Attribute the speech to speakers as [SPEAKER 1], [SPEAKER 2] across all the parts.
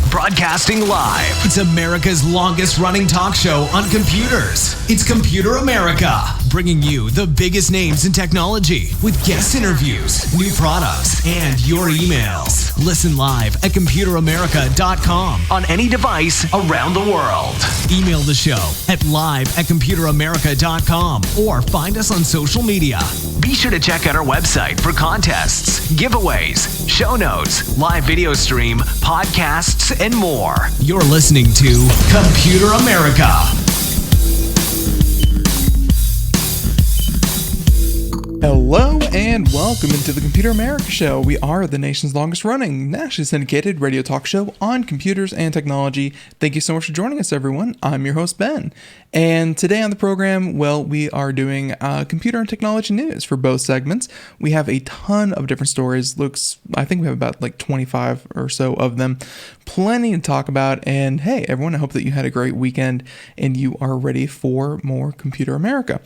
[SPEAKER 1] Broadcasting live, it's America's longest running talk show on computers. It's Computer America, bringing you the biggest names in technology with guest interviews, new products, and your emails. Listen live at computeramerica.com on any device around the world. Email the show at live@computeramerica.com or find us on social media. Be sure to check out our website for contests, giveaways, show notes, live video stream, podcasts, and more. You're listening to Computer America.
[SPEAKER 2] Hello and welcome into the Computer America Show. We are the nation's longest running, nationally syndicated radio talk show on computers and technology. Thank you so much for joining us, everyone. I'm your host, Ben. And today on the program, well, we are doing computer and technology news for both segments. We have a ton of different stories. I think we have about like 25 or so of them. Plenty to talk about. And hey, everyone, I hope that you had a great weekend and you are ready for more Computer America.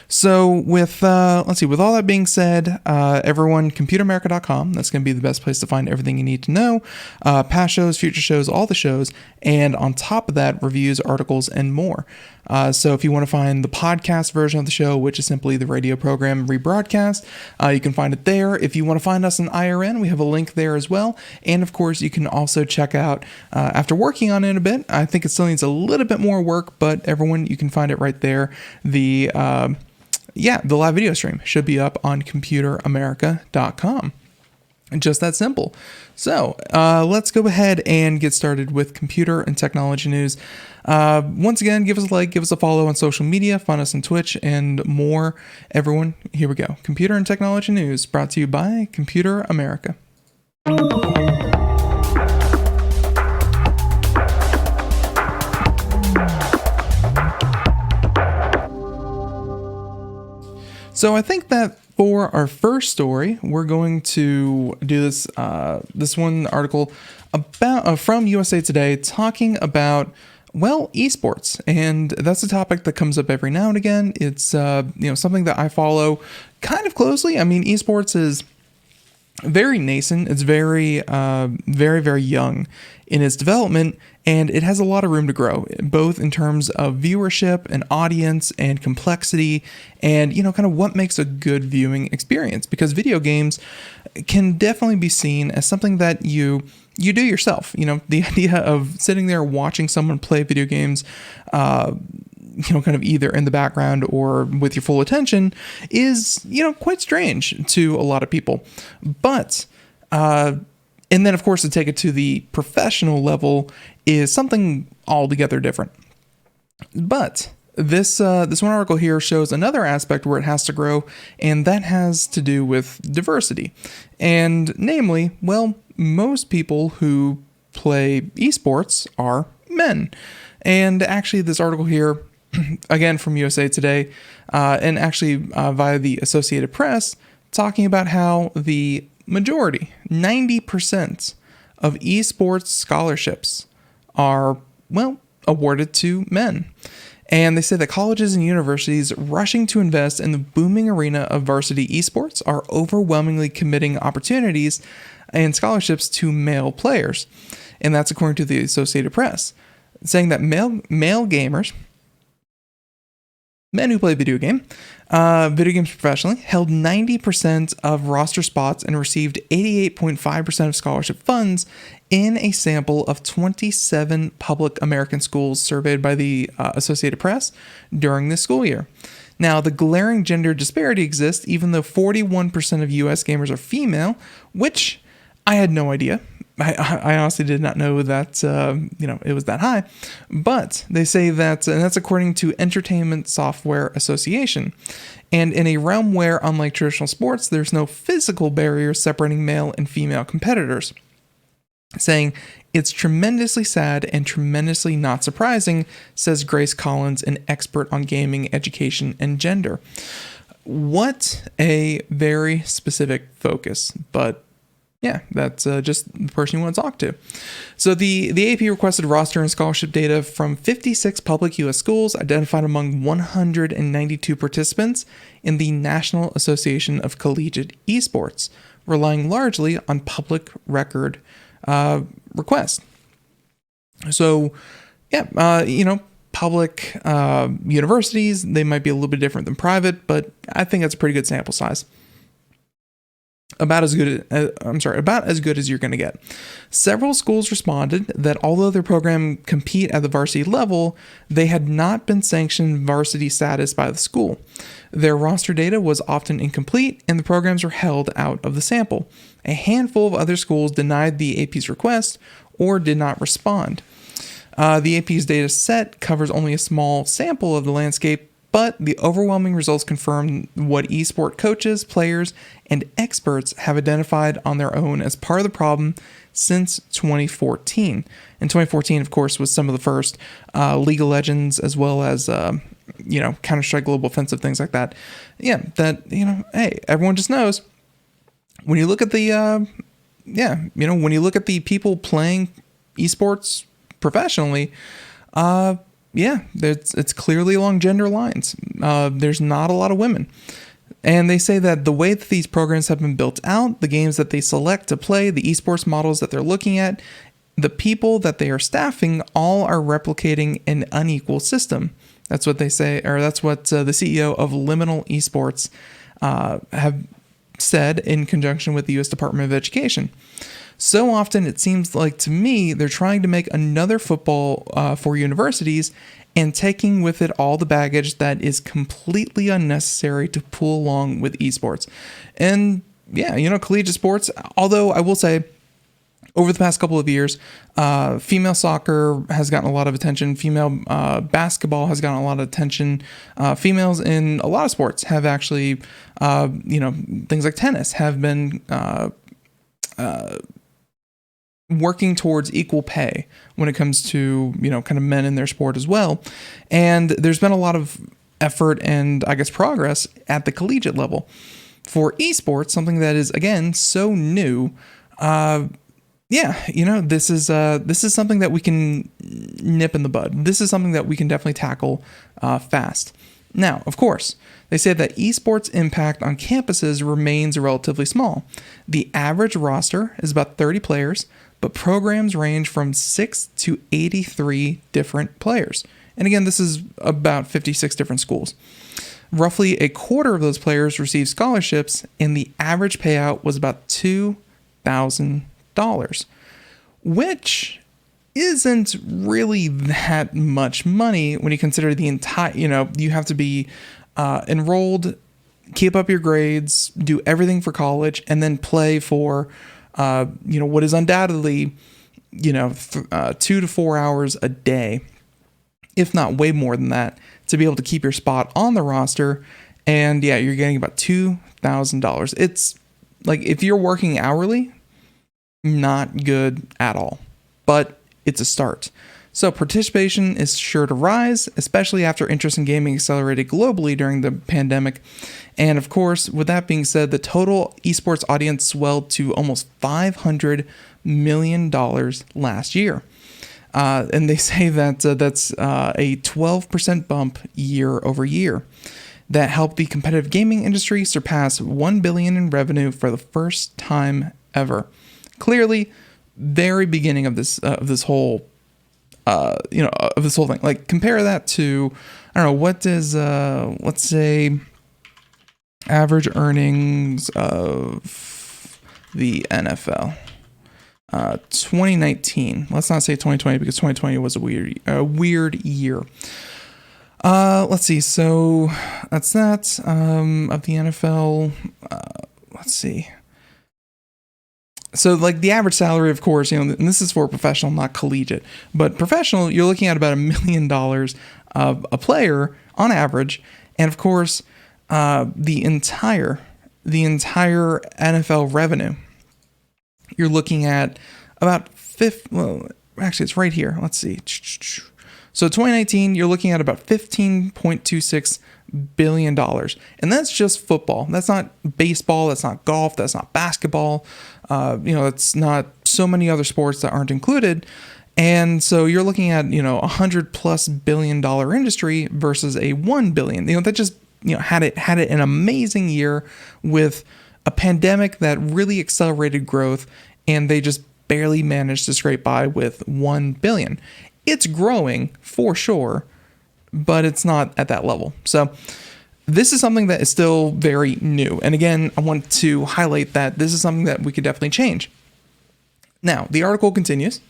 [SPEAKER 2] So with all that being said, everyone, computeramerica.com, that's going to be the best place to find everything you need to know. Past shows, future shows, all the shows. And on top of that, reviews, articles, and more. So if you want to find the podcast version of the show, which is simply the radio program rebroadcast, you can find it there. If you want to find us on IRN, we have a link there as well. And of course, you can also check out, after working on it a bit, I think it still needs a little bit more work, but everyone, you can find it right there. The live video stream should be up on computeramerica.com. Just that simple. So let's go ahead and get started with computer and technology news. Once again, give us a like, give us a follow on social media, find us on Twitch, and more. Everyone, here we go. Computer and technology news brought to you by Computer America. So I think that for our first story, we're going to do this one article about from USA Today talking about, well, eSports, and that's a topic that comes up every now and again. It's something that I follow kind of closely. I mean, eSports is very nascent. It's very very young in its development, and it has a lot of room to grow, both in terms of viewership and audience and complexity and, kind of what makes a good viewing experience, because video games can definitely be seen as something that you do yourself. The idea of sitting there watching someone play video games, kind of either in the background or with your full attention is, quite strange to a lot of people. But, and then, of course, to take it to the professional level is something altogether different. But this one article here shows another aspect where it has to grow, and that has to do with diversity. And namely, well, most people who play esports are men. And actually, this article here, again from USA Today, and actually via the Associated Press, talking about how the majority, 90% of esports scholarships are, well, awarded to men. And they say that colleges and universities rushing to invest in the booming arena of varsity esports are overwhelmingly committing opportunities and scholarships to male players. And that's according to the Associated Press, saying that male gamers, men who play video games professionally, held 90% of roster spots and received 88.5% of scholarship funds in a sample of 27 public American schools surveyed by the Associated Press during this school year. Now, the glaring gender disparity exists even though 41% of US gamers are female, which I had no idea. I honestly did not know that, it was that high. But they say that, and that's according to Entertainment Software Association. And in a realm where, unlike traditional sports, there's no physical barrier separating male and female competitors. Saying, it's tremendously sad and tremendously not surprising, says Grace Collins, an expert on gaming, education, and gender. What a very specific focus, but yeah, that's just the person you want to talk to. So the AP requested roster and scholarship data from 56 public U.S. schools identified among 192 participants in the National Association of Collegiate eSports, relying largely on public record requests. So, yeah, public universities, they might be a little bit different than private, but I think that's a pretty good sample size. About as good as you're going to get. Several schools responded that although their program compete at the varsity level, they had not been sanctioned varsity status by the school. Their roster data was often incomplete, and the programs were held out of the sample. A handful of other schools denied the AP's request or did not respond. The AP's data set covers only a small sample of the landscape, but the overwhelming results confirm what eSport coaches, players, and experts have identified on their own as part of the problem since 2014. And 2014, of course, was some of the first League of Legends, as well as, Counter-Strike Global Offensive, things like that. Yeah, hey, everyone just knows. When you look at the, when you look at the people playing eSports professionally, it's clearly along gender lines. There's not a lot of women. And they say that the way that these programs have been built out, the games that they select to play, the esports models that they're looking at, the people that they are staffing, all are replicating an unequal system. That's what they say, or that's what the CEO of Liminal Esports have said in conjunction with the U.S. Department of Education. So often it seems like to me they're trying to make another football for universities and taking with it all the baggage that is completely unnecessary to pull along with esports. And yeah, collegiate sports, although I will say over the past couple of years, female soccer has gotten a lot of attention. Female basketball has gotten a lot of attention. Females in a lot of sports have actually, things like tennis have been working towards equal pay when it comes to, kind of men in their sport as well. And there's been a lot of effort and, I guess, progress at the collegiate level. For esports, something that is, again, so new, this is something that we can nip in the bud. This is something that we can definitely tackle fast. Now, of course, they say that esports impact on campuses remains relatively small. The average roster is about 30 players, but programs range from 6 to 83 different players. And again, this is about 56 different schools. Roughly a quarter of those players receive scholarships, and the average payout was about $2,000, which isn't really that much money when you consider the entire, you have to be enrolled, keep up your grades, do everything for college, and then play for, what is undoubtedly, 2 to 4 hours a day, if not way more than that, to be able to keep your spot on the roster. And yeah, you're getting about $2,000. It's like, if you're working hourly, not good at all, but it's a start. So participation is sure to rise, especially after interest in gaming accelerated globally during the pandemic. And of course, with that being said, the total esports audience swelled to almost $500 million last year. And they say that that's a 12% bump year over year. That helped the competitive gaming industry surpass $1 billion in revenue for the first time ever. Clearly, very beginning of this whole thing. Like, compare that to, I don't know, what is, let's say, average earnings of the NFL. 2019. Let's not say 2020 because 2020 was a weird year. Let's see. So that's that of the NFL. Let's see. So like the average salary, of course, and this is for professional, not collegiate, but professional, you're looking at about $1 million of a player on average. And of course, the entire NFL revenue, you're looking at about actually it's right here. Let's see. So 2019, you're looking at about $15.26 billion. And that's just football. That's not baseball. That's not golf. That's not basketball. That's not so many other sports that aren't included. And so you're looking at, $100+ billion industry versus a $1 billion, that just, had it an amazing year with a pandemic that really accelerated growth, and they just barely managed to scrape by with $1 billion. It's growing for sure, but it's not at that level. So this is something that is still very new. And again, I want to highlight that this is something that we could definitely change. Now, the article continues.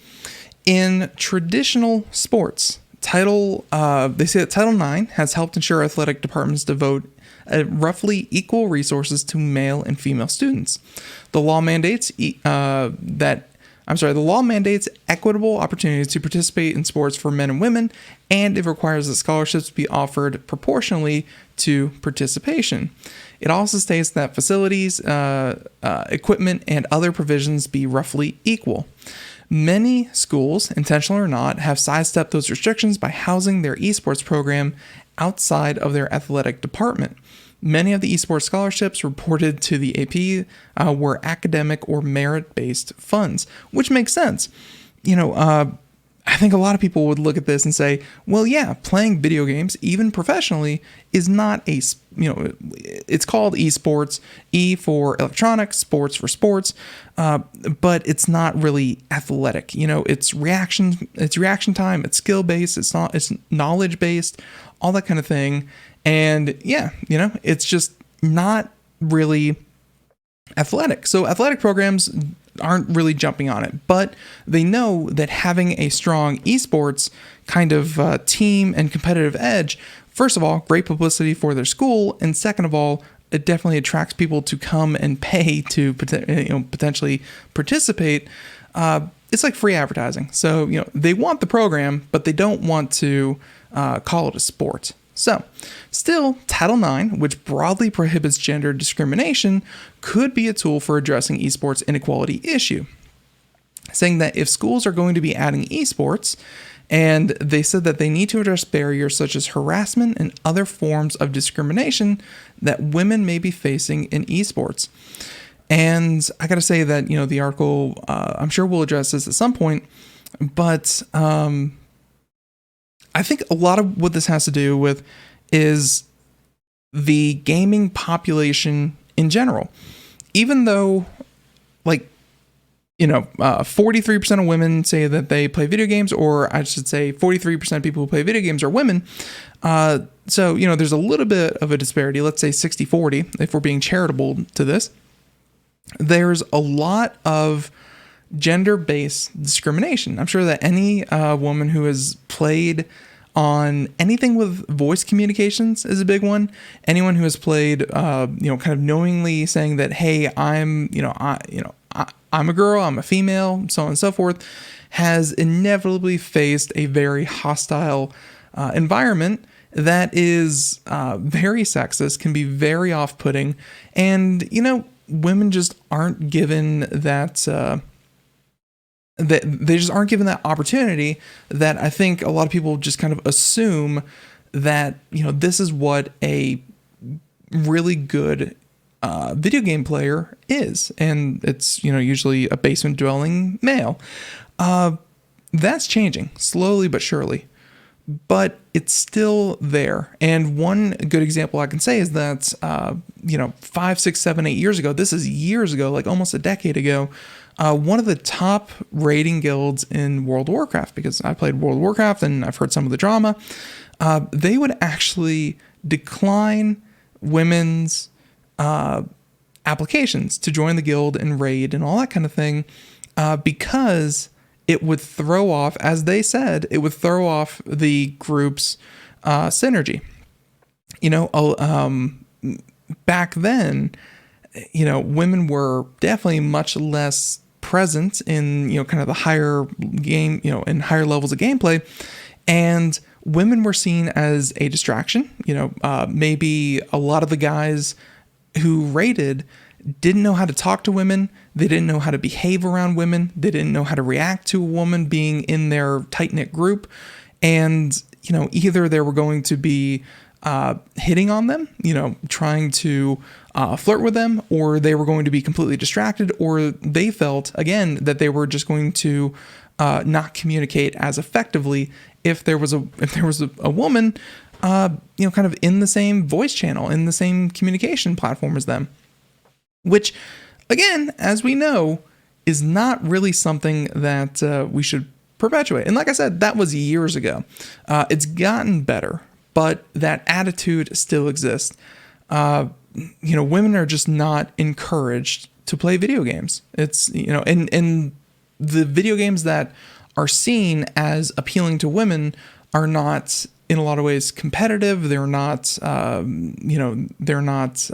[SPEAKER 2] In traditional sports, they say that Title IX has helped ensure athletic departments devote roughly equal resources to male and female students. The law mandates equitable opportunities to participate in sports for men and women, and it requires that scholarships be offered proportionally to participation. It also states that facilities, equipment, and other provisions be roughly equal. Many schools, intentional or not, have sidestepped those restrictions by housing their esports program outside of their athletic department. Many of the esports scholarships reported to the AP were academic or merit-based funds, which makes sense. I think a lot of people would look at this and say, well, yeah, playing video games, even professionally, is not it's called eSports, E for electronics, sports for sports, but it's not really athletic. It's reaction time, it's skill-based, it's knowledge-based, all that kind of thing. And yeah, it's just not really athletic. So athletic programs aren't really jumping on it, but they know that having a strong esports kind of team and competitive edge, first of all, great publicity for their school, and second of all, it definitely attracts people to come and pay to potentially participate. It's like free advertising. So they want the program, but they don't want to call it a sport. So, still, Title IX, which broadly prohibits gender discrimination, could be a tool for addressing esports inequality issue, saying that if schools are going to be adding esports, and they said that they need to address barriers such as harassment and other forms of discrimination that women may be facing in esports. And I gotta say that, the article, I'm sure we'll address this at some point, but I think a lot of what this has to do with is the gaming population in general. Even though, 43% of women say that they play video games, or I should say 43% of people who play video games are women. So, there's a little bit of a disparity. Let's say 60-40, if we're being charitable to this. There's a lot of gender-based discrimination. I'm sure that any woman who has played on anything with voice communications is a big one. Anyone who has played, kind of knowingly saying that, hey, I'm a girl, I'm a female, so on and so forth, has inevitably faced a very hostile environment that is very sexist, can be very off-putting, and women just aren't given that. That they just aren't given that opportunity, that I think a lot of people just kind of assume that, this is what a really good video game player is. And it's, usually a basement dwelling male. That's changing slowly but surely, but it's still there. And one good example I can say is that, 5, 6, 7, 8 years ago, this is years ago, like almost a decade ago, one of the top rating guilds in World of Warcraft, because I played World of Warcraft and I've heard some of the drama, they would actually decline women's applications to join the guild and raid and all that kind of thing, because it would throw off, as they said, it would throw off the group's synergy. Back then, women were definitely much less present in, kind of the higher game, in higher levels of gameplay. And women were seen as a distraction. Maybe a lot of the guys who raided didn't know how to talk to women. They didn't know how to behave around women. They didn't know how to react to a woman being in their tight-knit group. And, either they were going to be hitting on them, trying to flirt with them, or they were going to be completely distracted, or they felt, again, that they were just going to not communicate as effectively if there was a woman, kind of in the same voice channel, in the same communication platform as them, which, again, as we know, is not really something that we should perpetuate. And like I said, that was years ago. It's gotten better, but that attitude still exists. Women are just not encouraged to play video games. It's, and the video games that are seen as appealing to women are not, in a lot of ways, competitive. They're not, they're not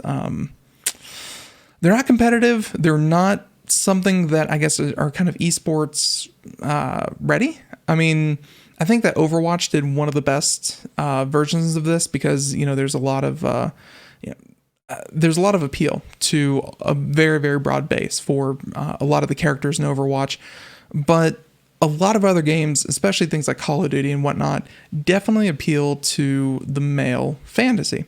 [SPEAKER 2] competitive. They're not something that I guess are kind of eSports ready. I mean, I think that Overwatch did one of the best versions of this because, there's a lot of there's a lot of appeal to a very, very broad base for a lot of the characters in Overwatch. But a lot of other games, especially things like Call of Duty and whatnot, definitely appeal to the male fantasy.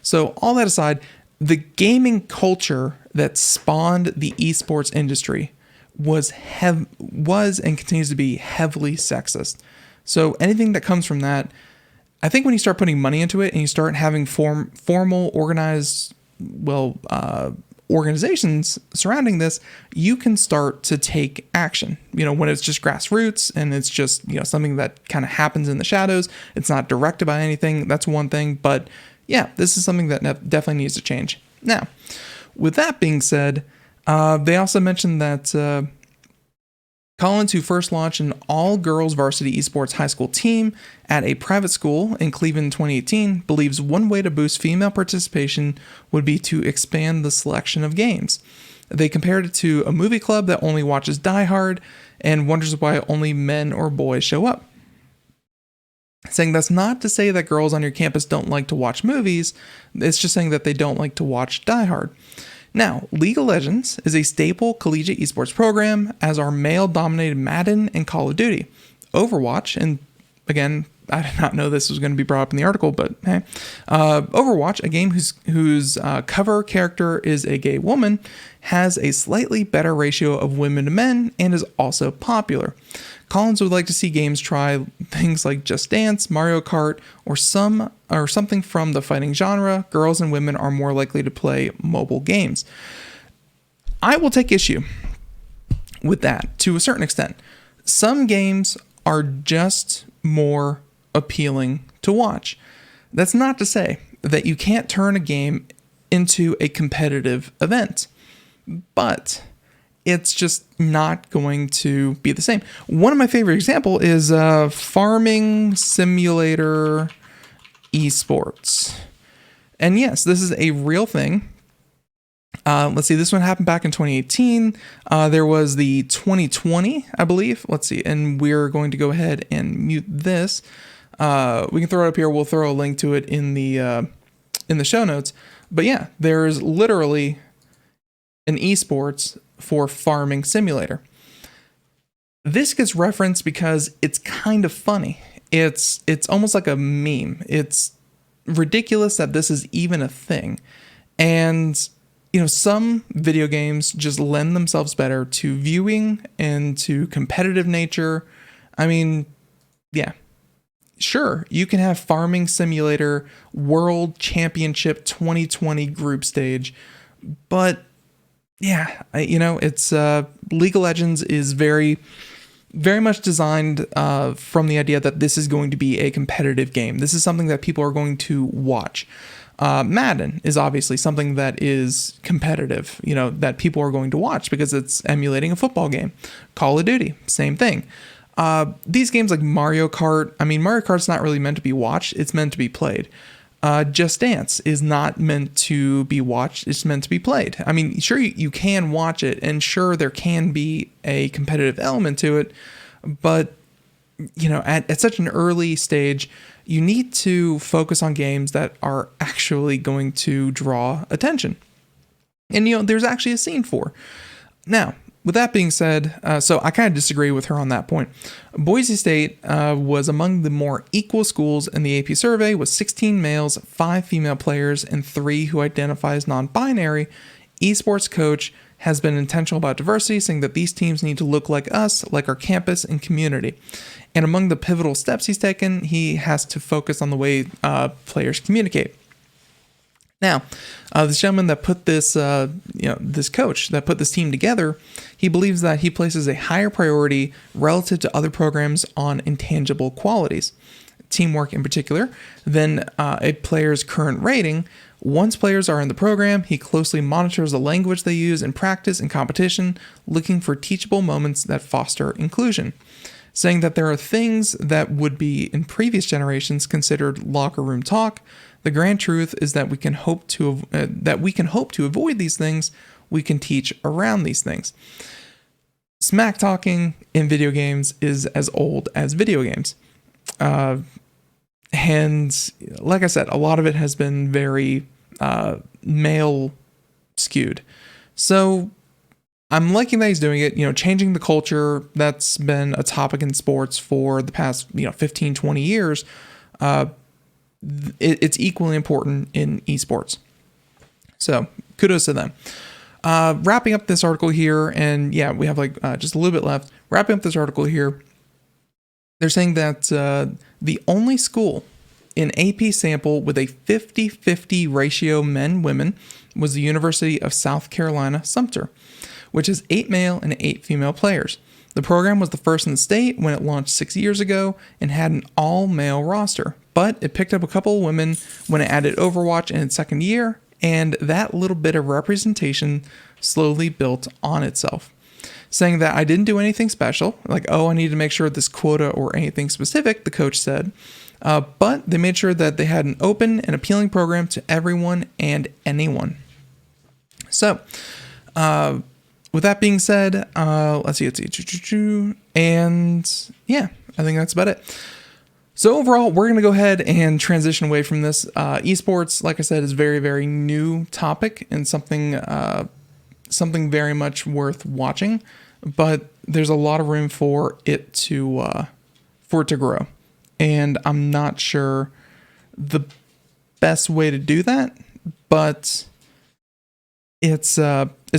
[SPEAKER 2] So all that aside, the gaming culture that spawned the esports industry was and continues to be heavily sexist. So anything that comes from that, I think when you start putting money into it and you start having formal organized, organizations surrounding this, you can start to take action. When it's just grassroots and it's just, something that kind of happens in the shadows, it's not directed by anything. That's one thing. But yeah, this is something that definitely needs to change. Now, with that being said, they also mentioned that Collins, who first launched an all-girls varsity esports high school team at a private school in Cleveland in 2018, believes one way to boost female participation would be to expand the selection of games. They compared it to a movie club that only watches Die Hard and wonders why only men or boys show up. Saying that's not to say that girls on your campus don't like to watch movies, it's just saying that they don't like to watch Die Hard. Now, League of Legends is a staple collegiate esports program, as are male-dominated Madden and Call of Duty. Overwatch, and again, I did not know this was going to be brought up in the article, but hey. Overwatch, a game whose cover character is a gay woman, has a slightly better ratio of women to men and is also popular. Collins would like to see games try things like Just Dance, Mario Kart, or something from the fighting genre. Girls and women are more likely to play mobile games. I will take issue with that to a certain extent. Some games are just more appealing to watch. That's not to say that you can't turn a game into a competitive event, but it's just not going to be the same. One of my favorite examples is Farming Simulator eSports. And yes, this is a real thing. Let's see, this one happened back in 2018. There was the 2020, I believe. Let's see, and we're going to go ahead and mute this. We can throw it up here. We'll throw a link to it in the show notes. But yeah, there's literally an esports for Farming Simulator. This gets referenced because it's kind of funny. It's almost like a meme. It's ridiculous that this is even a thing. And some video games just lend themselves better to viewing and to competitive nature. I mean, yeah. Sure, you can have Farming Simulator World Championship 2020 group stage, but yeah, it's League of Legends is very, very much designed from the idea that this is going to be a competitive game. This is something that people are going to watch. Madden is obviously something that is competitive, that people are going to watch because it's emulating a football game. Call of Duty, same thing. These games like Mario Kart, I mean, Mario Kart's not really meant to be watched, it's meant to be played. Just Dance is not meant to be watched, it's meant to be played. I mean, sure, you can watch it, and sure, there can be a competitive element to it, but, you know, at such an early stage, you need to focus on games that are actually going to draw attention. And, you know, there's actually a scene for. Now, with that being said, so I kind of disagree with her on that point. Boise State was among the more equal schools in the AP survey, with 16 males, 5 female players, and 3 who identify as non-binary. Esports coach has been intentional about diversity, saying that these teams need to look like us, like our campus and community. And among the pivotal steps he's taken, he has to focus on the way players communicate. Now, this gentleman that put this, this coach that put this team together, he believes that he places a higher priority relative to other programs on intangible qualities, teamwork in particular, than a player's current rating. Once players are in the program, he closely monitors the language they use in practice and competition, looking for teachable moments that foster inclusion, saying that there are things that would be in previous generations considered locker room talk. The grand truth is that we can hope to avoid these things. We can teach around these things. Smack talking in video games is as old as video games, and like I said, a lot of it has been very male skewed. So I'm liking that he's doing it. You know, changing the culture, that's been a topic in sports for the past 15, 20 years. It's equally important in esports. So kudos to them. Wrapping up this article here, and yeah, we have just a little bit left. Wrapping up this article here, they're saying that the only school in AP sample with a 50-50 ratio men-women was the University of South Carolina, Sumter, which is 8 male and 8 female players. The program was the first in the state when it launched 6 years ago and had an all-male roster, but it picked up a couple of women when it added Overwatch in its second year, and that little bit of representation slowly built on itself. Saying that I didn't do anything special, like, I need to make sure this quota or anything specific, the coach said, but they made sure that they had an open and appealing program to everyone and anyone. So, with that being said, let's see. And yeah, I think that's about it. So overall, we're going to go ahead and transition away from this. Esports, like I said, is a very, very new topic and something very much worth watching, but there's a lot of room for it to grow. And I'm not sure the best way to do that, but it's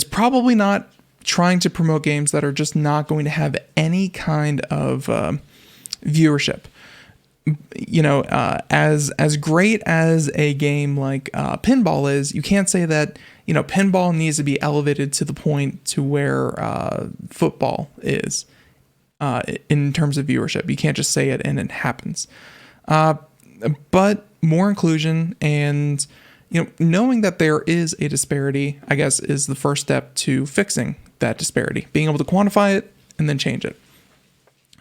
[SPEAKER 2] probably not trying to promote games that are just not going to have any kind of viewership. As great as a game like pinball is, you can't say that pinball needs to be elevated to the point to where football is in terms of viewership. You can't just say it and it happens. But more inclusion and knowing that there is a disparity, I guess, is the first step to fixing that disparity. Being able to quantify it and then change it.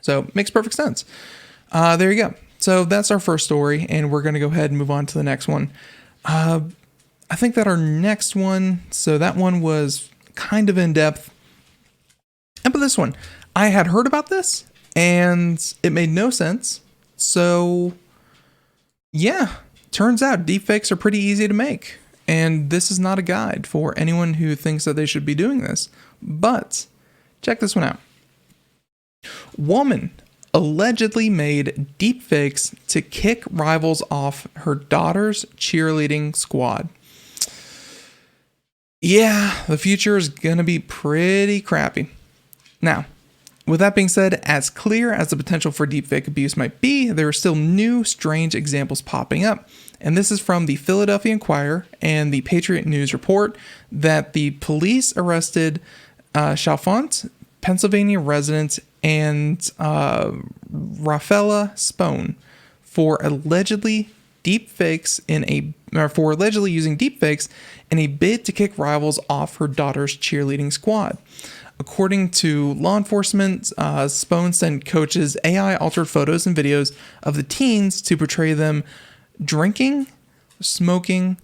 [SPEAKER 2] So makes perfect sense. There you go. So that's our first story, and we're going to go ahead and move on to the next one. I think that our next one, so that one was kind of in depth. But this one, I had heard about this, and it made no sense. So yeah, turns out deepfakes are pretty easy to make. And this is not a guide for anyone who thinks that they should be doing this. But check this one out. Woman allegedly made deepfakes to kick rivals off her daughter's cheerleading squad. Yeah, the future is going to be pretty crappy. Now, with that being said, as clear as the potential for deepfake abuse might be, there are still new strange examples popping up. And this is from the Philadelphia Inquirer and the Patriot News report that the police arrested Chalfont, Pennsylvania resident, and Rafaela Spone for allegedly using deepfakes in a bid to kick rivals off her daughter's cheerleading squad. According to law enforcement, Spone sent coaches AI-altered photos and videos of the teens to portray them drinking, smoking,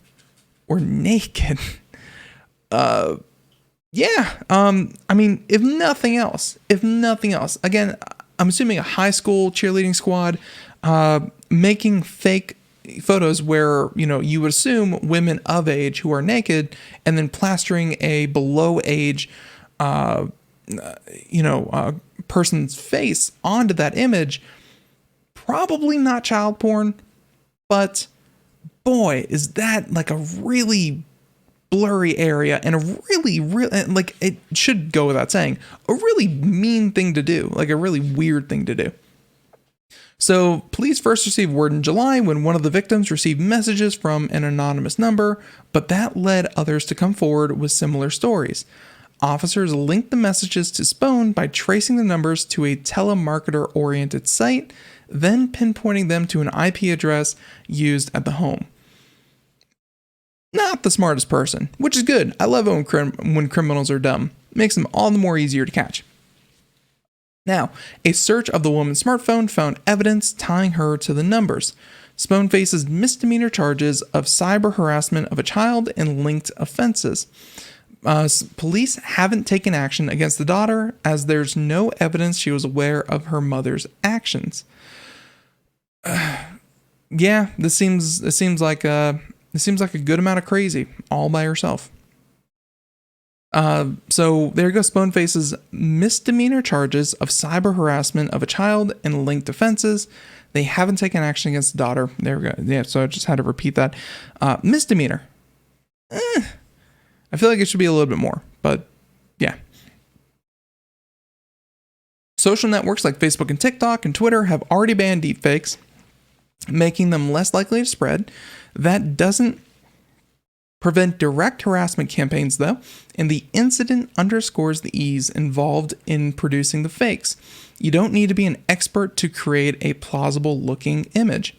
[SPEAKER 2] or naked. I mean, if nothing else, again, I'm assuming a high school cheerleading squad making fake photos where, you would assume women of age who are naked, and then plastering a below age, person's face onto that image. Probably not child porn, but boy, is that like a really blurry area, and a really, like, it should go without saying, a really mean thing to do, like a really weird thing to do. So police first received word in July when one of the victims received messages from an anonymous number, but that led others to come forward with similar stories. Officers linked the messages to Spone by tracing the numbers to a telemarketer-oriented site, then pinpointing them to an IP address used at the home. Not the smartest person, which is good. I love it when criminals are dumb. Makes them all the more easier to catch. Now, a search of the woman's smartphone found evidence tying her to the numbers. Spone faces misdemeanor charges of cyber harassment of a child and linked offenses. Police haven't taken action against the daughter, as there's no evidence she was aware of her mother's actions. This seems like a good amount of crazy all by herself. So there you go. Spone faces misdemeanor charges of cyber harassment of a child and linked offenses. They haven't taken action against the daughter. There we go. Yeah, so I just had to repeat that. Misdemeanor. I feel like it should be a little bit more, but yeah. Social networks like Facebook and TikTok and Twitter have already banned deepfakes, making them less likely to spread. That doesn't prevent direct harassment campaigns, though, and the incident underscores the ease involved in producing the fakes. You don't need to be an expert to create a plausible-looking image.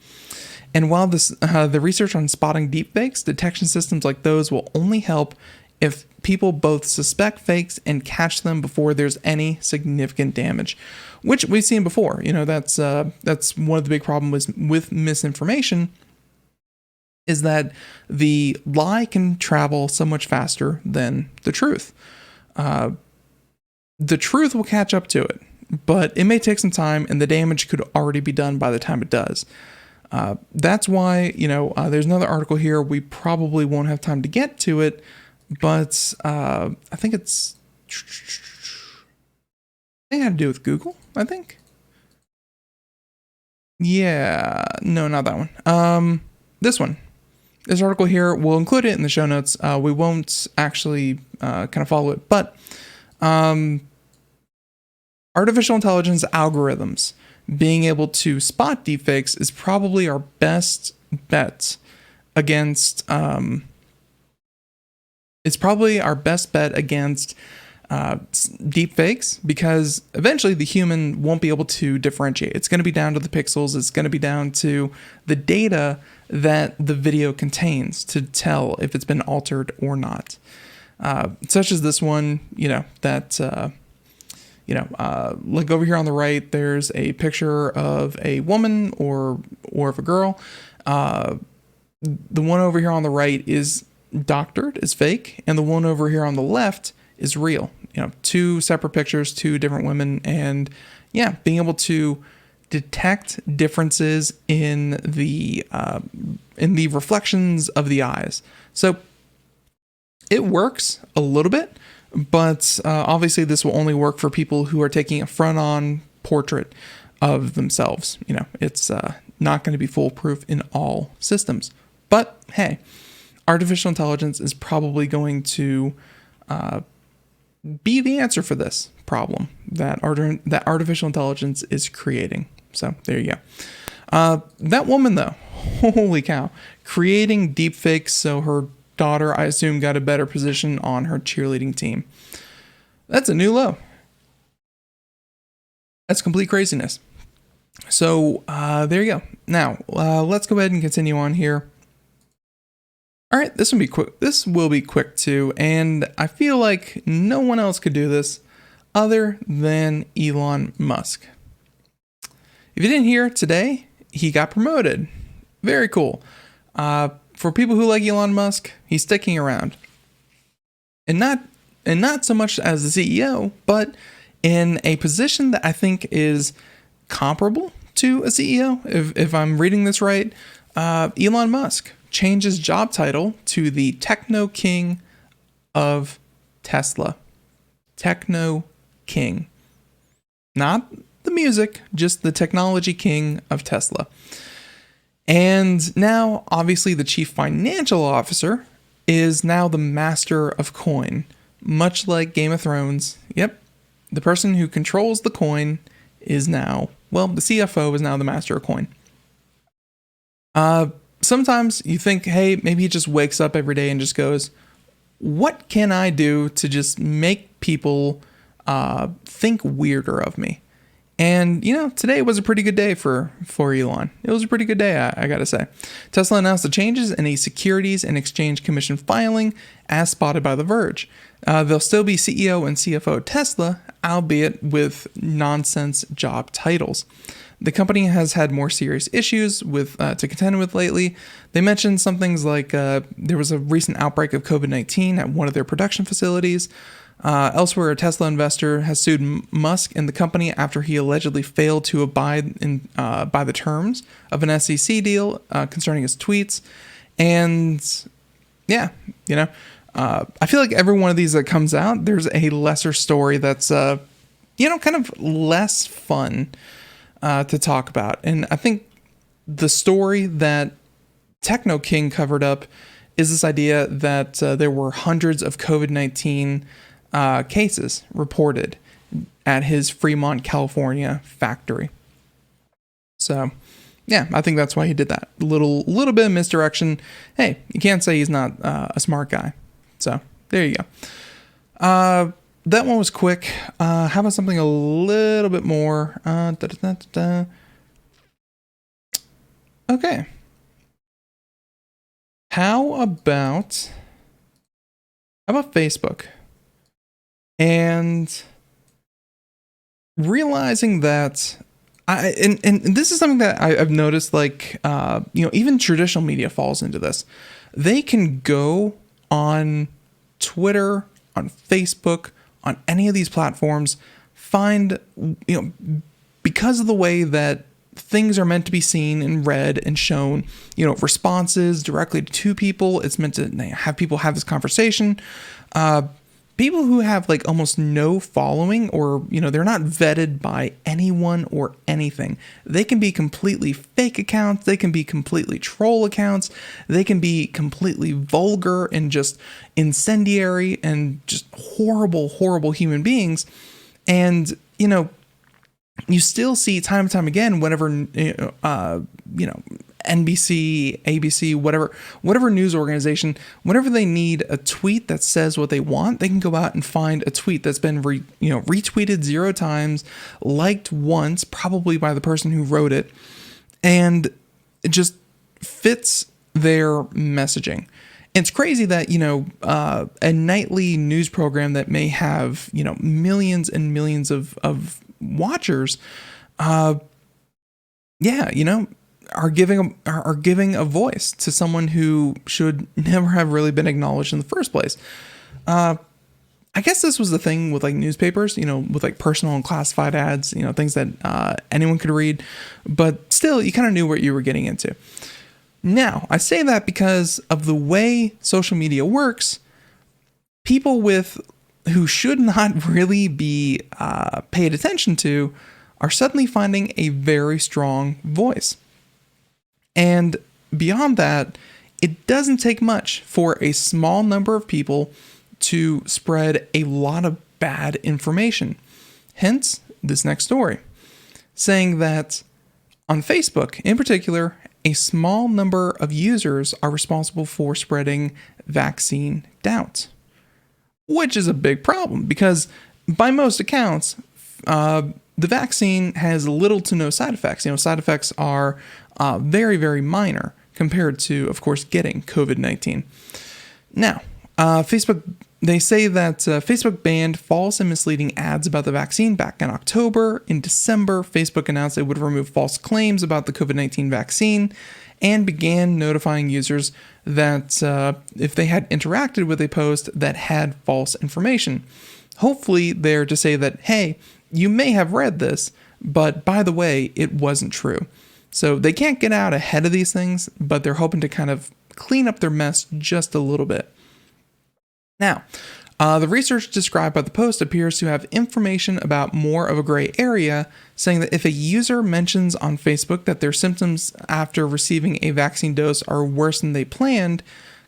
[SPEAKER 2] And while the research on spotting deepfakes, detection systems like those will only help if people both suspect fakes and catch them before there's any significant damage, which we've seen before. That's one of the big problems with misinformation, is that the lie can travel so much faster than the truth. The truth will catch up to it, but it may take some time, and the damage could already be done by the time it does. That's why, there's another article here. We probably won't have time to get to it, but I think it had to do with Google, I think. Yeah, no, not that one. This one. This article here, we'll include it in the show notes. We won't actually kind of follow it, but artificial intelligence algorithms being able to spot deepfakes is probably our best bet against. It's probably our best bet against deepfakes, because eventually the human won't be able to differentiate. It's going to be down to the pixels. It's going to be down to the data that the video contains to tell if it's been altered or not. Such as this one, like over here on the right, there's a picture of a woman or of a girl. The one over here on the right is doctored, is fake, and the one over here on the left is real. Two separate pictures, two different women, and being able to detect differences in the reflections of the eyes. So it works a little bit, but obviously this will only work for people who are taking a front-on portrait of themselves. It's not going to be foolproof in all systems. But hey, artificial intelligence is probably going to be the answer for this problem that artificial intelligence is creating. So there you go. That woman, though, holy cow, creating deepfakes so her daughter, I assume, got a better position on her cheerleading team. That's a new low. That's complete craziness. So there you go. Now let's go ahead and continue on here. All right, this will be quick. This will be quick too, and I feel like no one else could do this other than Elon Musk. If you didn't hear, today he got promoted. Very cool. For people who like Elon Musk, he's sticking around. And not so much as the CEO, but in a position that I think is comparable to a CEO. If I'm reading this right, Elon Musk changed his job title to the Techno King of Tesla. Techno King. Not the music, just the technology king of Tesla. And now, obviously, the chief financial officer is now the master of coin. Much like Game of Thrones. Yep. The person who controls the coin is now, well, the CFO is now the master of coin. Sometimes you think, hey, maybe he just wakes up every day and just goes, what can I do to just make people think weirder of me? And, today was a pretty good day for Elon. It was a pretty good day, I gotta say. Tesla announced the changes in a Securities and Exchange Commission filing as spotted by The Verge. They'll still be CEO and CFO of Tesla, albeit with nonsense job titles. The company has had more serious issues to contend with lately. They mentioned some things like there was a recent outbreak of COVID-19 at one of their production facilities. Elsewhere, a Tesla investor has sued Musk and the company after he allegedly failed to abide by the terms of an SEC deal concerning his tweets. And yeah, I feel like every one of these that comes out, there's a lesser story that's, kind of less fun to talk about. And I think the story that Techno King covered up is this idea that there were hundreds of COVID-19 cases reported at his Fremont, California factory. So, yeah, I think that's why he did that. A little bit of misdirection. Hey, you can't say he's not a smart guy. So, there you go. That one was quick. How about something a little bit more? Okay. How about Facebook? And realizing that and this is something that I've noticed, like, even traditional media falls into this. They can go on Twitter, on Facebook, on any of these platforms, find, because of the way that things are meant to be seen and read and shown, responses directly to people. It's meant to have people have this conversation. People who have like almost no following, or, they're not vetted by anyone or anything. They can be completely fake accounts. They can be completely troll accounts. They can be completely vulgar and just incendiary and just horrible, horrible human beings. And, you still see time and time again, whenever, NBC, ABC, whatever news organization, whenever they need a tweet that says what they want, they can go out and find a tweet that's been retweeted 0 times, liked once, probably by the person who wrote it, and it just fits their messaging. It's crazy that, a nightly news program that may have, millions and millions of watchers, are giving a voice to someone who should never have really been acknowledged in the first place. I guess this was the thing with like newspapers, with like personal and classified ads, things that anyone could read, but still you kind of knew what you were getting into. Now, I say that because of the way social media works. People who should not really be paid attention to are suddenly finding a very strong voice. And beyond that, it doesn't take much for a small number of people to spread a lot of bad information. Hence, this next story, saying that on Facebook in particular, a small number of users are responsible for spreading vaccine doubt, which is a big problem because by most accounts, the vaccine has little to no side effects. Side effects are very, very minor compared to, of course, getting COVID-19. Now, Facebook they say that Facebook banned false and misleading ads about the vaccine back in October. In December, Facebook announced it would remove false claims about the COVID-19 vaccine and began notifying users that if they had interacted with a post that had false information. Hopefully, they're to say that, hey, you may have read this, but by the way, it wasn't true. So they can't get out ahead of these things, but they're hoping to kind of clean up their mess just a little bit. Now, the research described by the post appears to have information about more of a gray area, saying that if a user mentions on Facebook that their symptoms after receiving a vaccine dose are worse than they planned,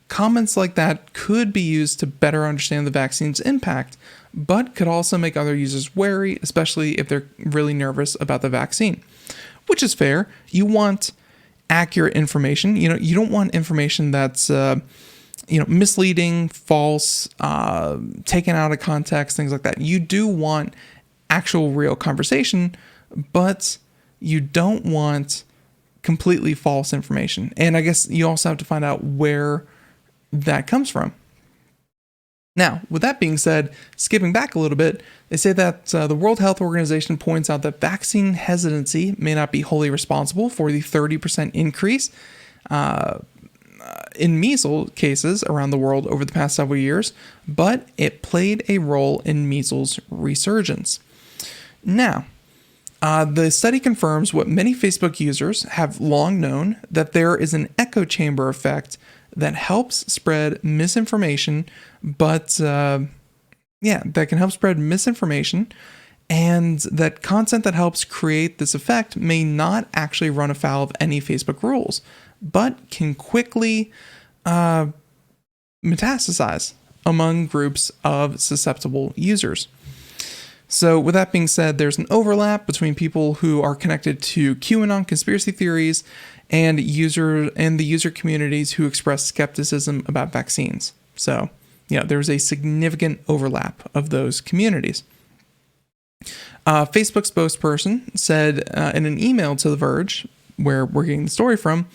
[SPEAKER 2] comments like that could be used to better understand the vaccine's impact, but could also make other users wary, especially if they're really nervous about the vaccine. Which is fair. You want accurate information. You don't want information that's misleading, false, taken out of context, things like that. You do want actual real conversation, but you don't want completely false information. And I guess you also have to find out where that comes from. Now, with that being said, skipping back a little bit, they say that the World Health Organization points out that vaccine hesitancy may not be wholly responsible for the 30% increase in measles cases around the world over the past several years, but it played a role in measles resurgence. Now, the study confirms what many Facebook users have long known, that there is an echo chamber effect that helps spread misinformation, but that can help spread misinformation, and that content that helps create this effect may not actually run afoul of any Facebook rules, but can quickly metastasize among groups of susceptible users. So with that being said, there's an overlap between people who are connected to QAnon conspiracy theories and the user communities who express skepticism about vaccines. So, there's a significant overlap of those communities. Facebook's spokesperson said in an email to The Verge, where we're getting the story from,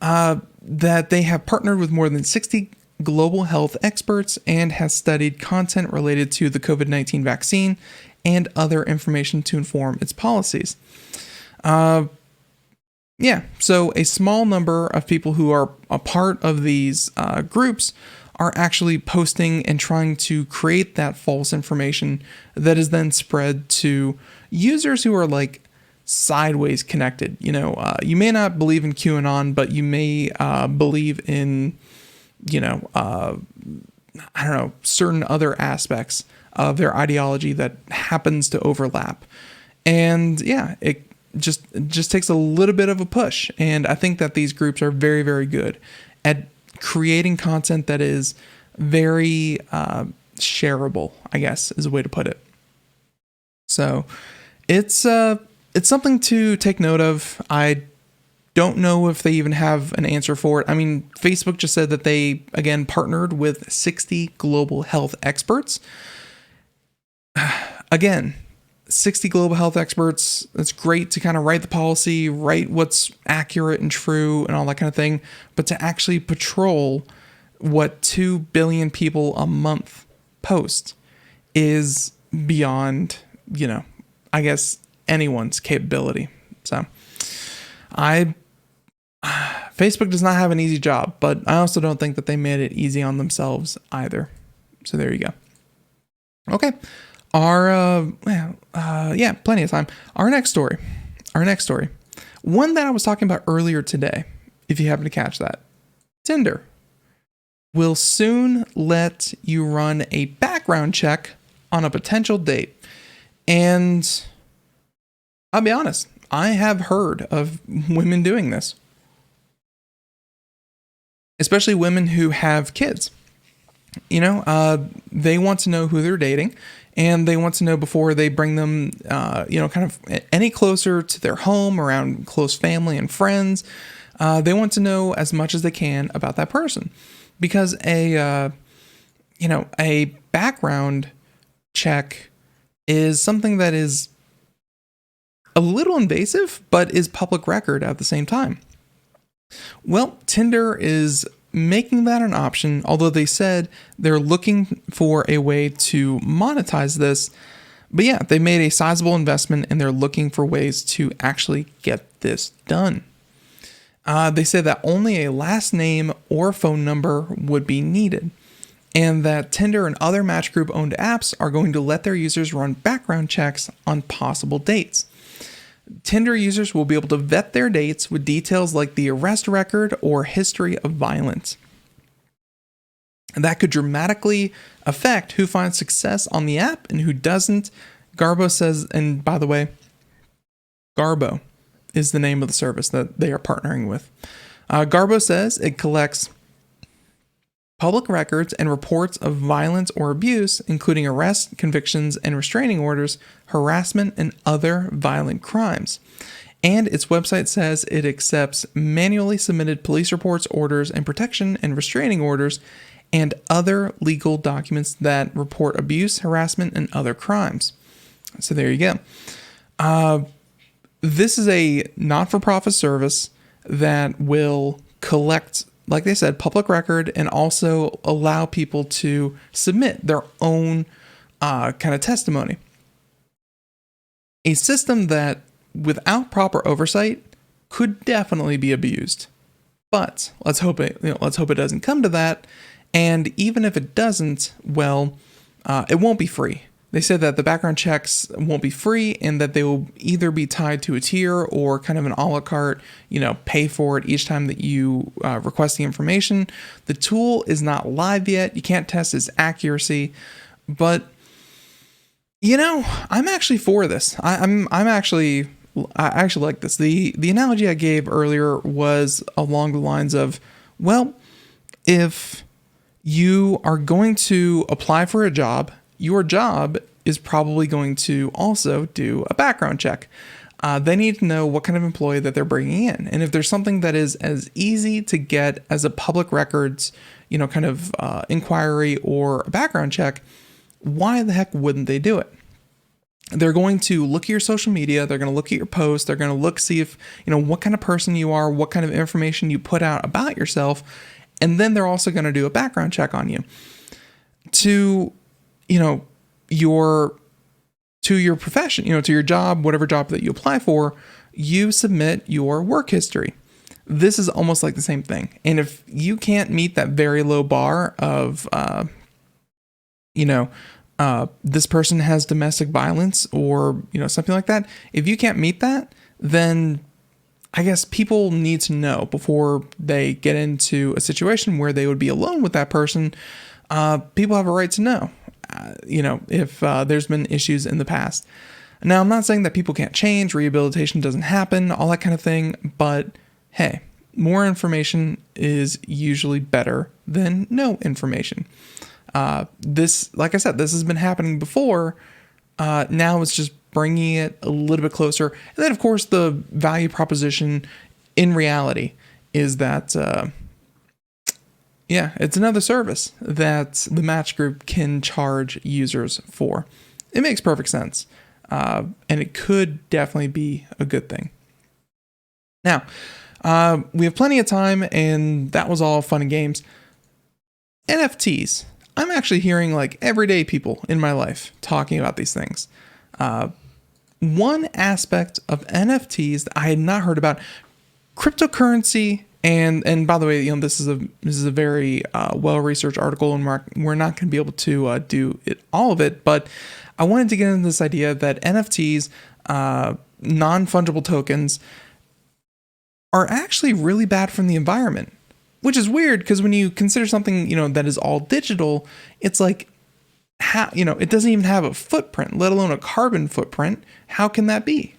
[SPEAKER 2] that they have partnered with more than 60 global health experts and has studied content related to the COVID-19 vaccine and other information to inform its policies. So a small number of people who are a part of these groups are actually posting and trying to create that false information that is then spread to users who are like sideways connected. You may not believe in QAnon, but you may believe in, certain other aspects of their ideology that happens to overlap. And it just takes a little bit of a push. And I think that these groups are very, very good at creating content that is very shareable, I guess is a way to put it. So it's something to take note of. I don't know if they even have an answer for it. I mean, Facebook just said that they, again, partnered with 60 global health experts. Again, 60 global health experts. That's great to kind of write the policy, write what's accurate and true and all that kind of thing. But to actually patrol what 2 billion people a month post is beyond, I guess anyone's capability. So Facebook does not have an easy job, but I also don't think that they made it easy on themselves either. So there you go. Okay. Plenty of time. Our next story. One that I was talking about earlier today, if you happen to catch that. Tinder will soon let you run a background check on a potential date. And I'll be honest, I have heard of women doing this. Especially women who have kids. They want to know who they're dating, and they want to know before they bring them, kind of any closer to their home, around close family and friends. They want to know as much as they can about that person, because a background check is something that is a little invasive, but is public record at the same time. Well, Tinder is making that an option, although they said they're looking for a way to monetize this. But yeah, they made a sizable investment and they're looking for ways to actually get this done. They say that only a last name or phone number would be needed, and that Tinder and other Match Group owned apps are going to let their users run background checks on possible dates. Tinder users will be able to vet their dates with details like the arrest record or history of violence. And that could dramatically affect who finds success on the app and who doesn't. Garbo says, and by the way, Garbo is the name of the service that they are partnering with. Garbo says it collects public records and reports of violence or abuse, including arrests, convictions, and restraining orders, harassment, and other violent crimes. And its website says it accepts manually submitted police reports, orders, and protection and restraining orders, and other legal documents that report abuse, harassment, and other crimes. So there you go. This is a not-for-profit service that will collect, like they said, public record and also allow people to submit their own kind of testimony. A system that, without proper oversight, could definitely be abused. But let's hope it doesn't come to that. And even if it doesn't, well, it won't be free. They said that the background checks won't be free and that they will either be tied to a tier or kind of an a la carte, pay for it each time that you request the information. The tool is not live yet. You can't test its accuracy, but I'm actually for this. I actually like this. The analogy I gave earlier was along the lines of, well, if you are going to apply for a job, your job is probably going to also do a background check. They need to know what kind of employee that they're bringing in. And if there's something that is as easy to get as a public records, inquiry or a background check, why the heck wouldn't they do it? They're going to look at your social media. They're going to look at your posts. They're going to see if, what kind of person you are, what kind of information you put out about yourself. And then they're also going to do a background check on you to your profession, to your job, whatever job that you apply for. You submit your work history. This is almost like the same thing. And if you can't meet that very low bar of, this person has domestic violence or, something like that. If you can't meet that, then I guess people need to know before they get into a situation where they would be alone with that person. People have a right to know, if there's been issues in the past. Now, I'm not saying that people can't change, rehabilitation doesn't happen, all that kind of thing. But hey, more information is usually better than no information. This, like I said, this has been happening before. Now it's just bringing it a little bit closer. And then, of course, the value proposition in reality is that, it's another service that the Match Group can charge users for. It makes perfect sense. And it could definitely be a good thing. Now, we have plenty of time, and that was all fun and games. NFTs. I'm actually hearing everyday people in my life talking about these things. One aspect of NFTs that I had not heard about, cryptocurrency, and by the way, this is a very well-researched article, and we're not going to be able to do all of it, but I wanted to get into this idea that NFTs, non-fungible tokens, are actually really bad for the environment. Which is weird because when you consider something, that is all digital, it's like, how, it doesn't even have a footprint, let alone a carbon footprint. How can that be?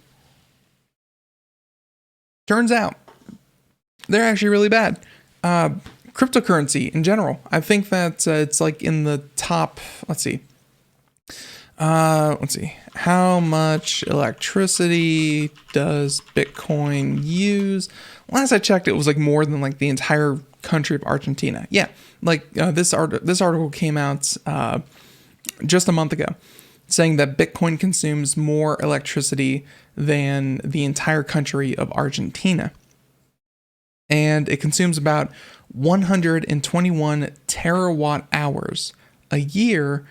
[SPEAKER 2] Turns out they're actually really bad. Cryptocurrency in general, I think that it's in the top, let's see. How much electricity does Bitcoin use? Last I checked, it was more than the entire country of Argentina. Yeah, this article came out just a month ago, saying that Bitcoin consumes more electricity than the entire country of Argentina. and it consumes about 121 terawatt hours a year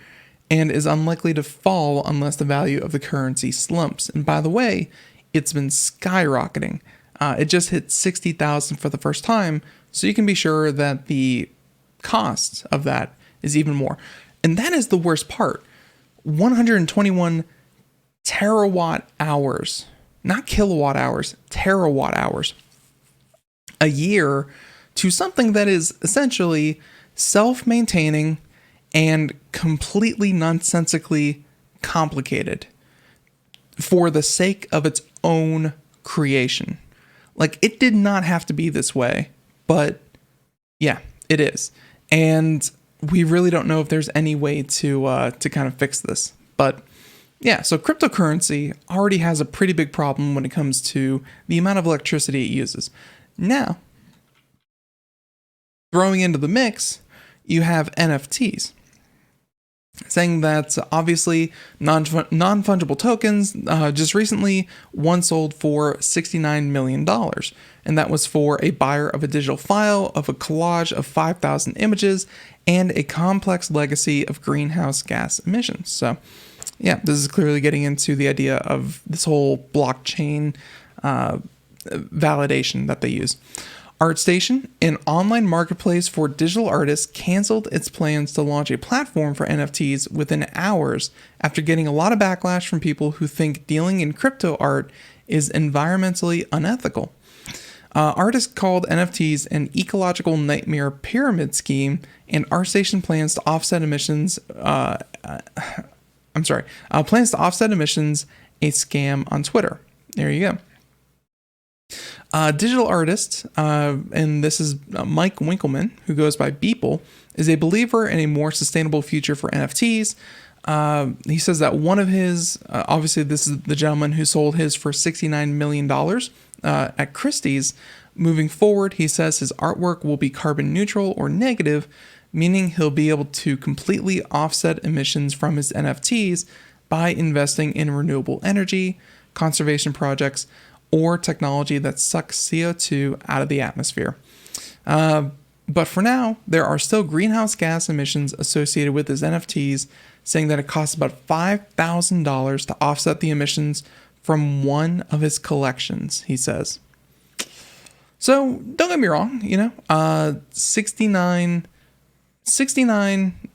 [SPEAKER 2] and is unlikely to fall unless the value of the currency slumps. And by the way, it's been skyrocketing. It just hit 60,000 for the first time, so you can be sure that the cost of that is even more. And that is the worst part. 121 terawatt hours, not kilowatt hours, terawatt hours a year to something that is essentially self-maintaining and completely nonsensically complicated for the sake of its own creation. Like, it did not have to be this way, but yeah, it is. And we really don't know if there's any way to kind of fix this. But yeah, so cryptocurrency already has a pretty big problem when it comes to the amount of electricity it uses. Now, throwing into the mix, you have NFTs. Saying that obviously non-fungible tokens, just recently one sold for $69 million. And that was for a buyer of a digital file of a collage of 5,000 images and a complex legacy of greenhouse gas emissions. So yeah, this is clearly getting into the idea of this whole blockchain validation that they use. ArtStation, an online marketplace for digital artists, canceled its plans to launch a platform for NFTs within hours after getting a lot of backlash from people who think dealing in crypto art is environmentally unethical. Artists called NFTs an ecological nightmare pyramid scheme, and ArtStation plans to offset emissions. Plans to offset emissions a scam on Twitter. There you go. Digital artist, and this is Mike Winkleman, who goes by Beeple, is a believer in a more sustainable future for NFTs. He says that one of his, obviously this is the gentleman who sold his for $69 million at Christie's. Moving forward, he says his artwork will be carbon neutral or negative, meaning he'll be able to completely offset emissions from his NFTs by investing in renewable energy, conservation projects, or technology that sucks CO2 out of the atmosphere. But for now, there are still greenhouse gas emissions associated with his NFTs, saying that it costs about $5,000 to offset the emissions from one of his collections, he says. So don't get me wrong, $69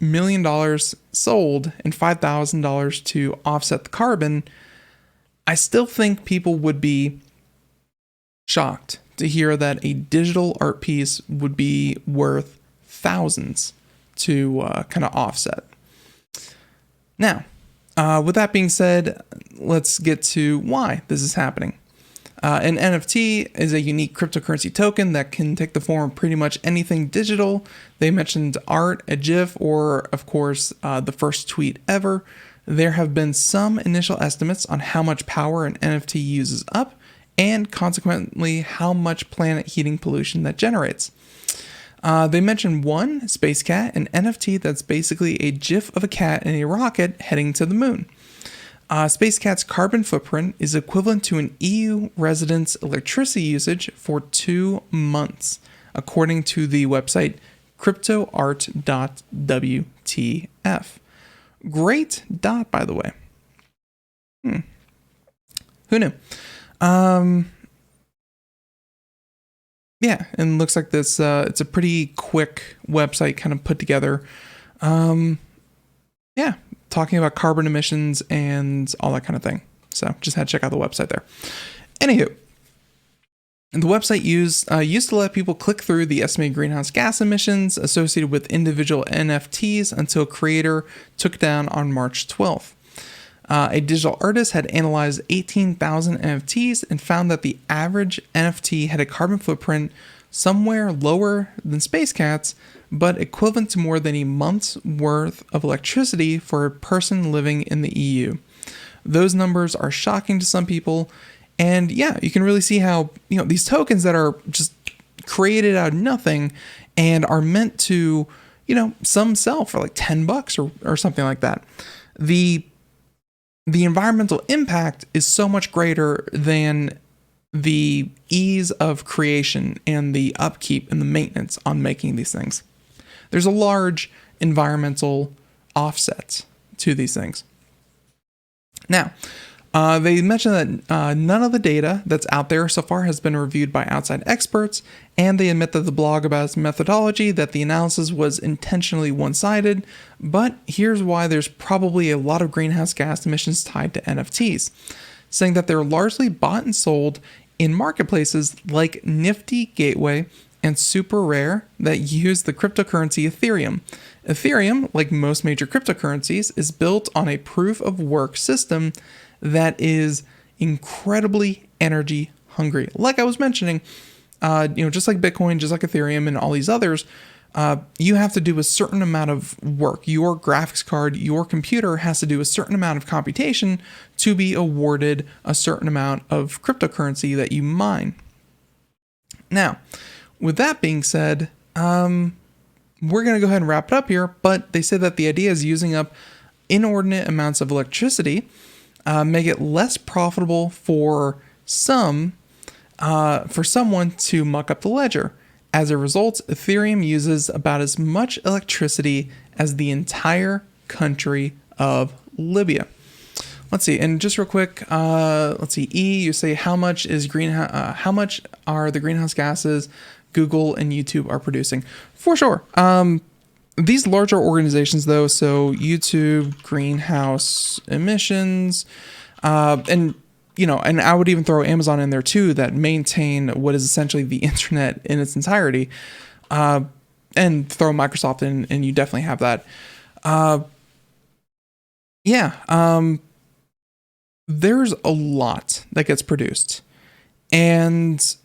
[SPEAKER 2] million sold and $5,000 to offset the carbon. I still think people would be shocked to hear that a digital art piece would be worth thousands to kind of offset. Now, with that being said, let's get to why this is happening. An NFT is a unique cryptocurrency token that can take the form of pretty much anything digital. They mentioned art, a GIF, or, of course, the first tweet ever. There have been some initial estimates on how much power an NFT uses up, and consequently how much planet heating pollution that generates. They mentioned one, Space Cat, an NFT that's basically a GIF of a cat in a rocket heading to the moon. Space Cat's carbon footprint is equivalent to an EU resident's electricity usage for 2 months, according to the website cryptoart.wtf. Great dot, by the way. Who knew? Yeah, and looks like this, it's a pretty quick website kind of put together. Yeah, talking about carbon emissions and all that kind of thing. So just had to check out the website there. Anywho, and the website used to let people click through the estimated greenhouse gas emissions associated with individual NFTs until Creator took down on March 12th. A digital artist had analyzed 18,000 NFTs and found that the average NFT had a carbon footprint somewhere lower than Space Cat's, but equivalent to more than a month's worth of electricity for a person living in the EU. Those numbers are shocking to some people, and yeah, you can really see how, these tokens that are just created out of nothing and are meant to, some sell for like $10 or something like that. The environmental impact is so much greater than the ease of creation and the upkeep and the maintenance on making these things. There's a large environmental offset to these things. Now, they mentioned that none of the data that's out there so far has been reviewed by outside experts, and they admit that the blog about its methodology, that the analysis was intentionally one-sided, but here's why there's probably a lot of greenhouse gas emissions tied to NFTs, saying that they're largely bought and sold in marketplaces like Nifty Gateway and Super Rare that use the cryptocurrency Ethereum. Ethereum, like most major cryptocurrencies, is built on a proof-of-work system that is incredibly energy hungry. Like I was mentioning, just like Bitcoin, just like Ethereum and all these others, you have to do a certain amount of work. Your graphics card, your computer has to do a certain amount of computation to be awarded a certain amount of cryptocurrency that you mine. Now, with that being said, we're going to go ahead and wrap it up here, but they say that the idea is using up inordinate amounts of electricity, make it less profitable for someone to muck up the ledger. As a result, Ethereum uses about as much electricity as the entire country of Libya. Let's see, and just real quick, let's see. E, you say how much are the greenhouse gases Google and YouTube are producing? For sure. These larger organizations, though, so YouTube, greenhouse emissions, and I would even throw Amazon in there too, that maintain what is essentially the internet in its entirety, and throw Microsoft in, and you definitely have that. There's a lot that gets produced, and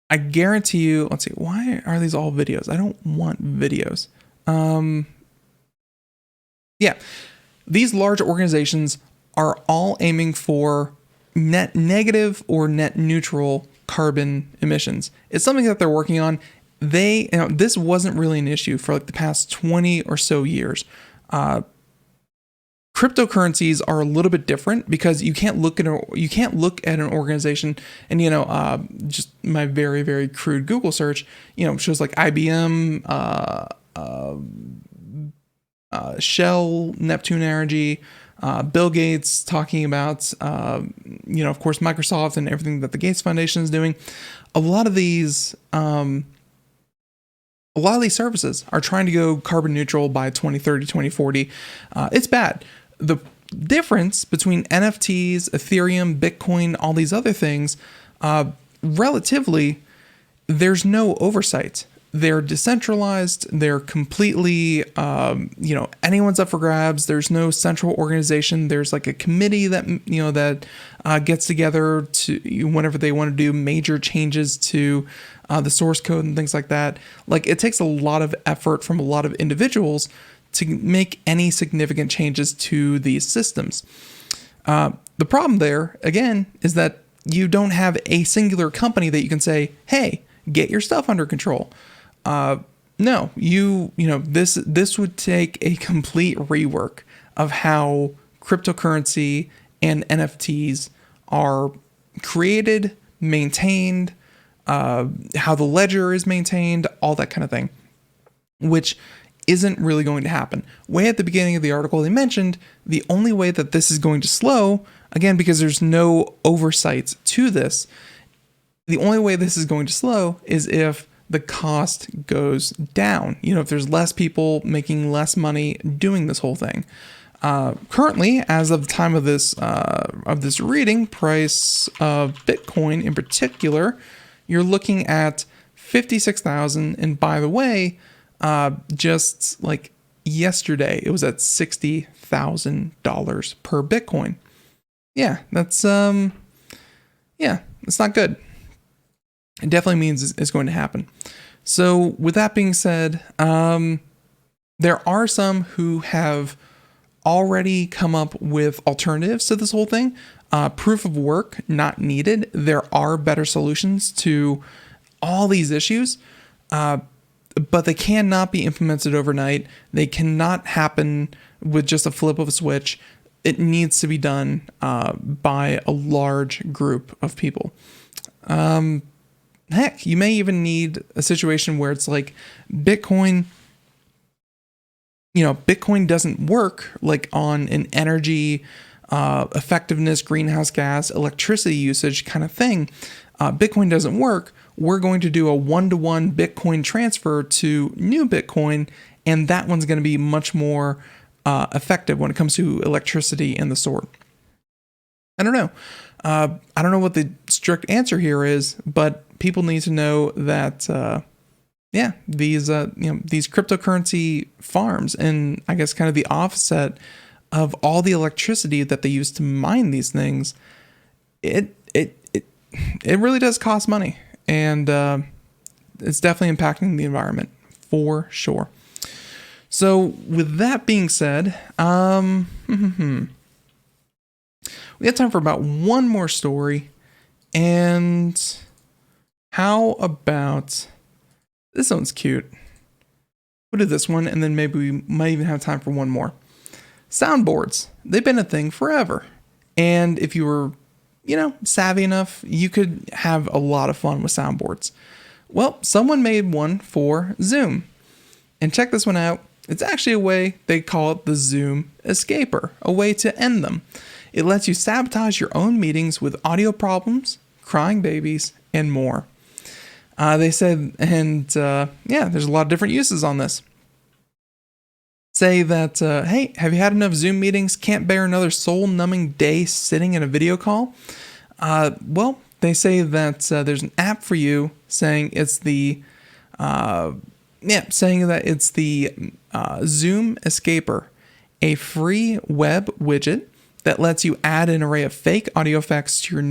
[SPEAKER 2] I guarantee you, let's see, why are these all videos? I don't want videos. These large organizations are all aiming for net negative or net neutral carbon emissions. It's something that they're working on. This wasn't really an issue for like the past 20 or so years. Cryptocurrencies are a little bit different because you can't look at an organization and just my very, very crude Google search shows like IBM, Shell, Neptune Energy, Bill Gates talking about of course Microsoft and everything that the Gates Foundation is doing. A lot of these services are trying to go carbon neutral by 2030, 2040. It's bad. The difference between NFTs, Ethereum, Bitcoin, all these other things, relatively, there's no oversight. They're decentralized. They're completely, anyone's up for grabs. There's no central organization. There's like a committee that gets together to whenever they want to do major changes to the source code and things like that. Like it takes a lot of effort from a lot of individuals to make any significant changes to these systems. The problem there, again, is that you don't have a singular company that you can say, hey, get your stuff under control. No, this would take a complete rework of how cryptocurrency and NFTs are created, maintained, how the ledger is maintained, all that kind of thing, which isn't really going to happen. Way at the beginning of the article, they mentioned the only way that this is going to slow, again, because there's no oversight to this, the only way this is going to slow is if the cost goes down. If there's less people making less money doing this whole thing. Currently, as of the time of this reading, price of Bitcoin in particular, you're looking at $56,000. And by the way, just like yesterday, it was at $60,000 per Bitcoin. Yeah, that's not good. It definitely means it's going to happen. So with that being said, there are some who have already come up with alternatives to this whole thing. Proof of work, not needed. There are better solutions to all these issues, but they cannot be implemented overnight. They cannot happen with just a flip of a switch. It needs to be done by a large group of people. Heck, you may even need a situation where it's like Bitcoin, Bitcoin doesn't work like on an energy effectiveness, greenhouse gas, electricity usage kind of thing. Bitcoin doesn't work. We're going to do a one-to-one Bitcoin transfer to new Bitcoin, and that one's going to be much more effective when it comes to electricity and the sort. I don't know. I don't know what the strict answer here is, but people need to know that, these cryptocurrency farms, and I guess kind of the offset of all the electricity that they use to mine these things, it really does cost money, and it's definitely impacting the environment for sure. So with that being said, we have time for about one more story. And how about this one's cute? We'll do this one, and then maybe we might even have time for one more. Soundboards. They've been a thing forever. And if you were, savvy enough, you could have a lot of fun with soundboards. Well, someone made one for Zoom. And check this one out. It's actually a way, they call it the Zoom Escaper, a way to end them. It lets you sabotage your own meetings with audio problems, crying babies, and more. They said, there's a lot of different uses on this. Say that, hey, have you had enough Zoom meetings? Can't bear another soul-numbing day sitting in a video call? They say that there's an app for you saying it's the Zoom Escaper, a free web widget that lets you add an array of fake audio effects to your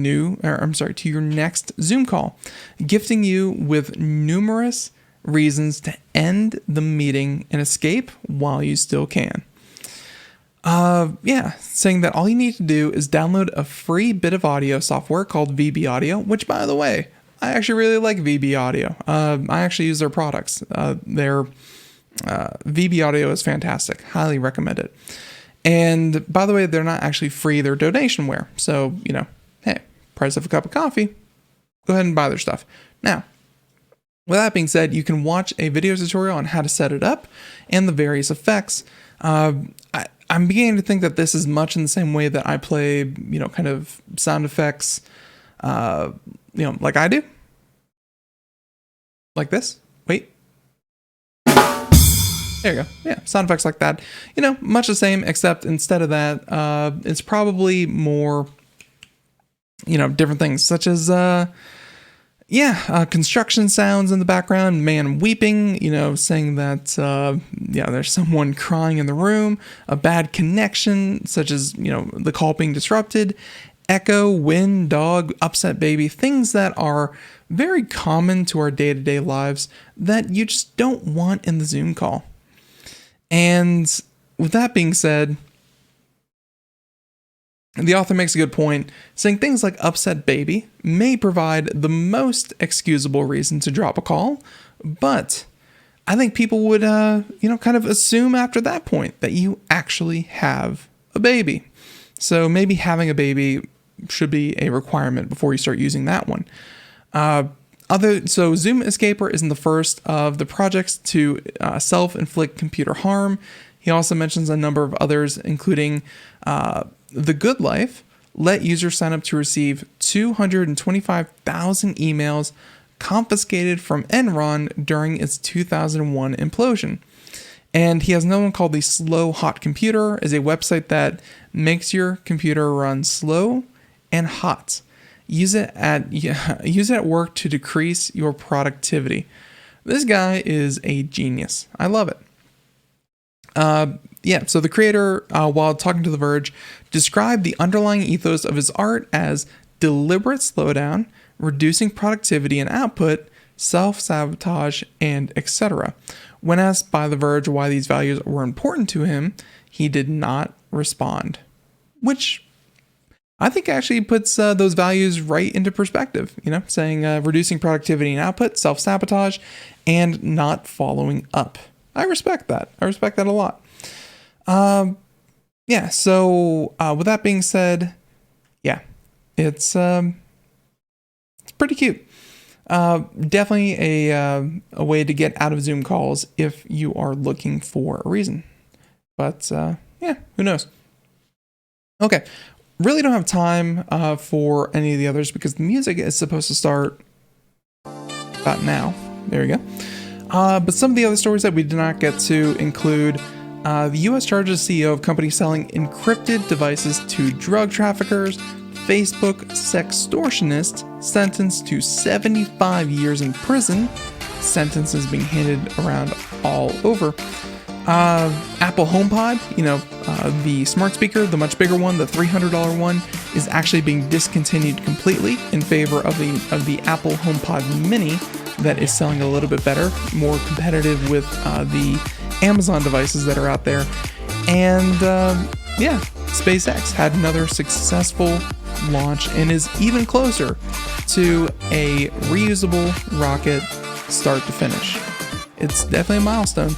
[SPEAKER 2] next Zoom call, gifting you with numerous reasons to end the meeting and escape while you still can. Saying that all you need to do is download a free bit of audio software called VB Audio, which, by the way, I actually really like VB Audio. I actually use their products. Their VB Audio is fantastic. Highly recommend it. And by the way, they're not actually free. They're donationware. So, hey, price of a cup of coffee, go ahead and buy their stuff. Now, with that being said, you can watch a video tutorial on how to set it up and the various effects. I'm beginning to think that this is much in the same way that I play, kind of sound effects, like I do. Like this. Wait. There you go. Yeah, sound effects like that. Much the same, except instead of that, it's probably more, different things, such as, construction sounds in the background, man weeping, saying that, there's someone crying in the room, a bad connection, such as, the call being disrupted, echo, wind, dog, upset baby, things that are very common to our day-to-day lives that you just don't want in the Zoom call. And with that being said, the author makes a good point, saying things like upset baby may provide the most excusable reason to drop a call, but I think people would, kind of assume after that point that you actually have a baby. So maybe having a baby should be a requirement before you start using that one. So Zoom Escaper isn't the first of the projects to self-inflict computer harm. He also mentions a number of others, including The Good Life, let users sign up to receive 225,000 emails confiscated from Enron during its 2001 implosion. And he has another one called the Slow Hot Computer, is a website that makes your computer run slow and hot. Use it at work to decrease your productivity. This guy is a genius. I love it. So the creator, while talking to The Verge, described the underlying ethos of his art as deliberate slowdown, reducing productivity and output, self-sabotage, and etc. When asked by The Verge why these values were important to him, he did not respond, which I think actually puts those values right into perspective, saying reducing productivity and output, self-sabotage, and not following up. I respect that. I respect that a lot. So with that being said, it's pretty cute. Definitely a way to get out of Zoom calls if you are looking for a reason. But yeah, who knows? Okay, really don't have time for any of the others because the music is supposed to start about now. There we go. But some of the other stories that we did not get to include the U.S. charges CEO of company selling encrypted devices to drug traffickers, Facebook sextortionist sentenced to 75 years in prison, sentences being handed around all over. Apple HomePod, the smart speaker, the much bigger one, the $300 one, is actually being discontinued completely in favor of the Apple HomePod Mini that is selling a little bit better, more competitive with the Amazon devices that are out there. And SpaceX had another successful launch and is even closer to a reusable rocket start to finish. It's definitely a milestone.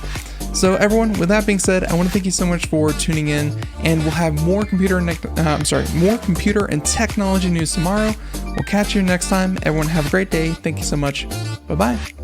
[SPEAKER 2] So everyone, with that being said, I want to thank you so much for tuning in, and we'll have more computer and technology news tomorrow. We'll catch you next time. Everyone have a great day. Thank you so much. Bye-bye.